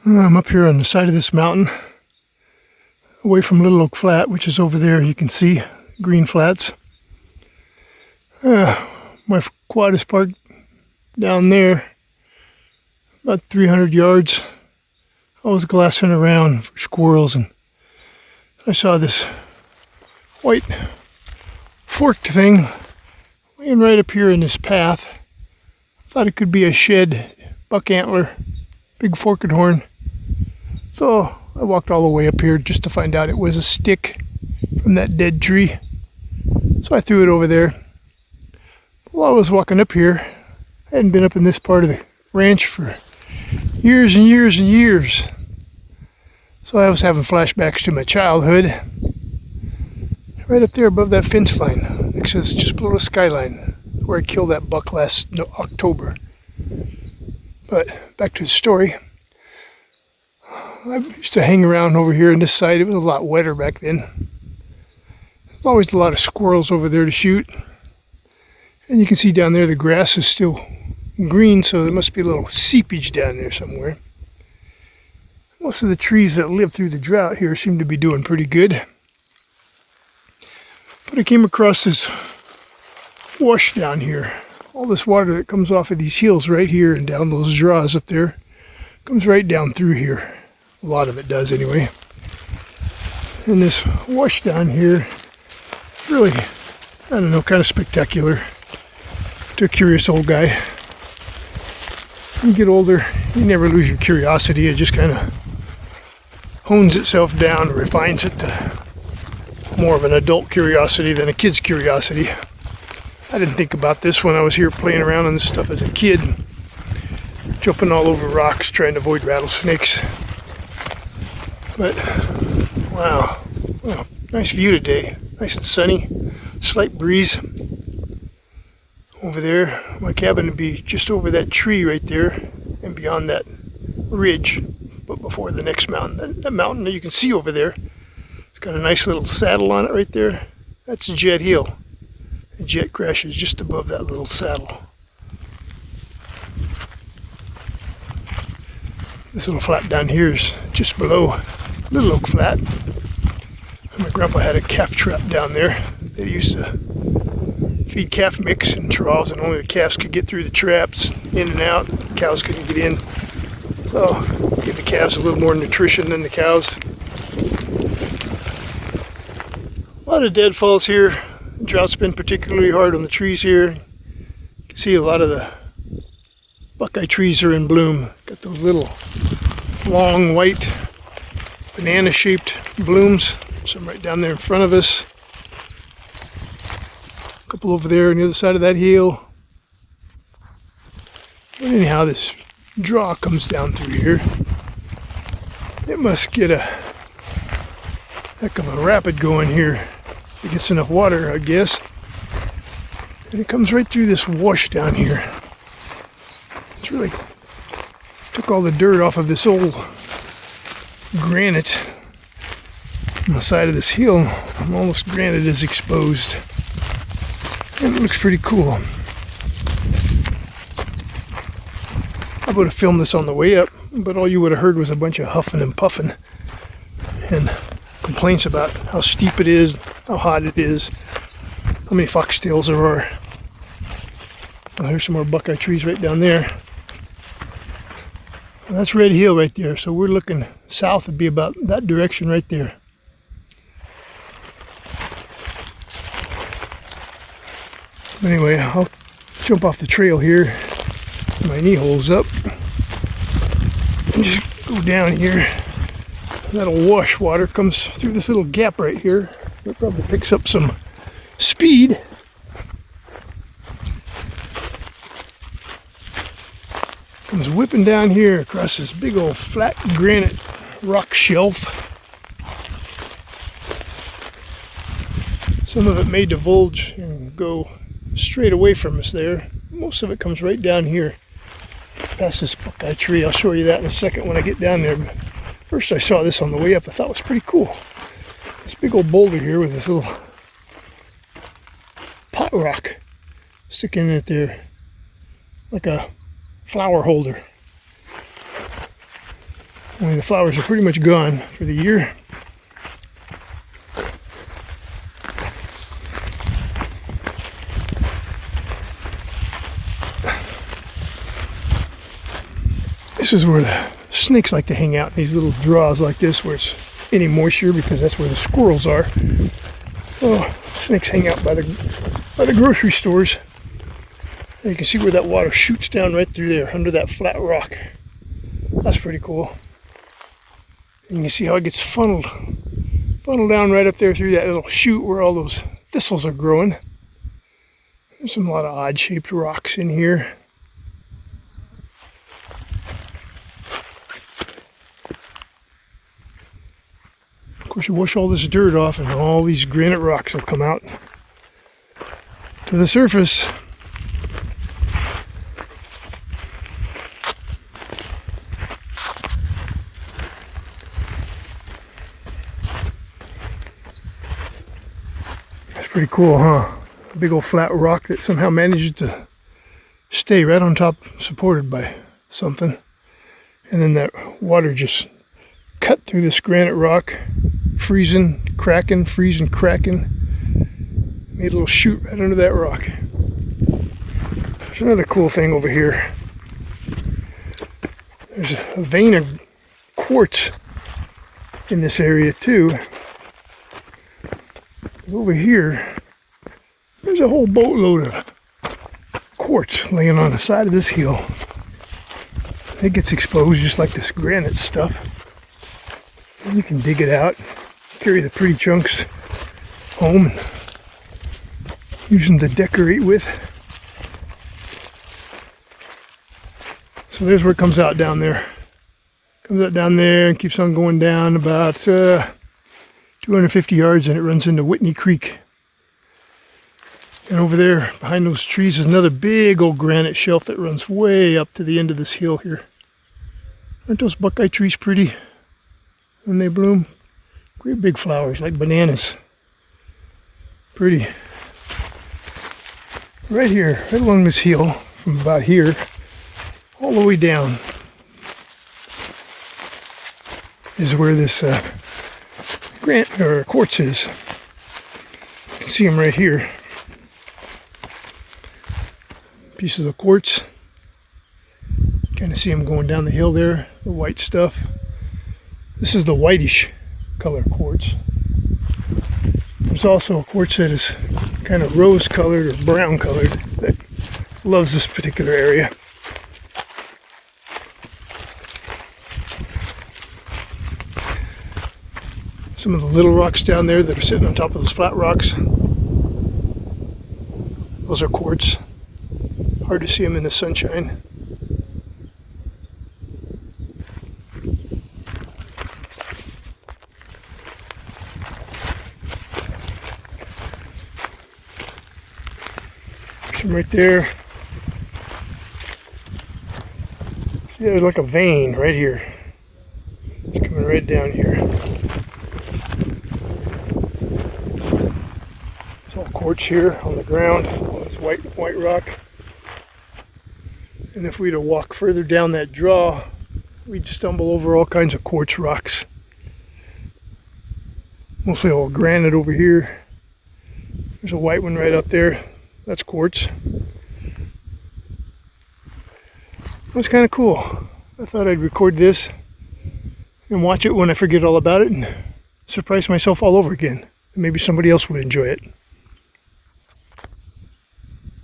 I'm up here on the side of this mountain, away from Little Oak Flat, which is over there. You can see green flats. My quad is parked down there, about 300 yards. I was glassing around for squirrels, and I saw this white forked thing laying right up here in this path. Thought it could be a shed buck antler, big forked horn. So I walked all the way up here just to find out it was a stick from that dead tree. So I threw it over there. While I was walking up here, I hadn't been up in this part of the ranch for years and years and years. So I was having flashbacks to my childhood. Right up there above that fence line, it says just below the skyline, where I killed that buck last October. But back to the story. I used to hang around over here on this side. It was a lot wetter back then. There's always a lot of squirrels over there to shoot. And you can see down there the grass is still green, so there must be a little seepage down there somewhere. Most of the trees that live through the drought here seem to be doing pretty good. But I came across this wash down here. All this water that comes off of these hills right here and down those draws up there comes right down through here. A lot of it does anyway. And this wash down here, really, I don't know, kind of spectacular to a curious old guy. When you get older, you never lose your curiosity. It just kind of hones itself down, refines it to more of an adult curiosity than a kid's curiosity. I didn't think about this when I was here playing around on this stuff as a kid, jumping all over rocks trying to avoid rattlesnakes. But wow, well, nice view today, nice and sunny, slight breeze. Over there, my cabin would be just over that tree right there and beyond that ridge, but before the next mountain. That mountain that you can see over there, it's got a nice little saddle on it right there. That's Jet Hill. The jet crashes just above that little saddle. This little flat down here is just below Little Oak Flat. My grandpa had a calf trap down there. They used to feed calf mix in troughs, and only the calves could get through the traps, in and out. The cows couldn't get in. So give the calves a little more nutrition than the cows. A lot of deadfalls here. The drought's been particularly hard on the trees here. You can see a lot of the buckeye trees are in bloom. Got those little long white banana shaped blooms. Some right down there in front of us. A couple over there on the other side of that hill. But anyhow, this draw comes down through here. It must get a heck of a rapid going here. It gets enough water, I guess. And it comes right through this wash down here. It's really took all the dirt off of this old granite on the side of this hill. Almost granite is exposed. And it looks pretty cool. I would have filmed this on the way up, but all you would have heard was a bunch of huffing and puffing and complaints about how steep it is, how hot it is, how many foxtails there are. Oh, here's some more buckeye trees right down there. And that's Red Hill right there, so we're looking south. It'd be about that direction right there. Anyway, I'll jump off the trail here. My knee hole's up. And just go down here. That'll wash water comes through this little gap right here. It probably picks up some speed. Comes whipping down here across this big old flat granite rock shelf. Some of it may divulge and go straight away from us there. Most of it comes right down here past this buckeye tree. I'll show you that in a second when I get down there. But first I saw this on the way up. I thought it was pretty cool. This big old boulder here with this little pot rock sticking in it there like a flower holder. Only the flowers are pretty much gone for the year. This is where the snakes like to hang out in these little draws like this where it's any moisture, because that's where the squirrels are. Oh, snakes hang out by the grocery stores. And you can see where that water shoots down right through there under that flat rock. That's pretty cool. And you can see how it gets funneled down right up there through that little chute where all those thistles are growing. There's a lot of odd shaped rocks in here. Of course, you wash all this dirt off and all these granite rocks will come out to the surface. That's pretty cool, huh? A big old flat rock that somehow manages to stay right on top, supported by something. And then that water just cut through this granite rock, freezing, cracking, made a little chute right under that rock. There's another cool thing over here. There's a vein of quartz in this area too. Over here, there's a whole boatload of quartz laying on the side of this hill. It gets exposed just like this granite stuff. And you can dig it out, carry the pretty chunks home, and use them to decorate with. So there's where it comes out down there. Comes out down there and keeps on going down about 250 yards, and it runs into Whitney Creek. And over there behind those trees is another big old granite shelf that runs way up to the end of this hill here. Aren't those buckeye trees pretty when they bloom? Great big flowers like bananas. Pretty. Right here, right along this hill, from about here all the way down is where this quartz is. You can see them right here. Pieces of quartz. Kind of see them going down the hill there, the white stuff. This is the whitish color quartz. There's also a quartz that is kind of rose colored or brown colored that loves this particular area. Some of the little rocks down there that are sitting on top of those flat rocks, those are quartz. Hard to see them in the sunshine. Some right there. See, there's like a vein right here. It's coming right down here. It's all quartz here on the ground. All this white rock. And if we were to walk further down that draw, we'd stumble over all kinds of quartz rocks. Mostly all granite over here. There's a white one right up there. That's quartz. That's kind of cool. I thought I'd record this and watch it when I forget all about it and surprise myself all over again. Maybe somebody else would enjoy it.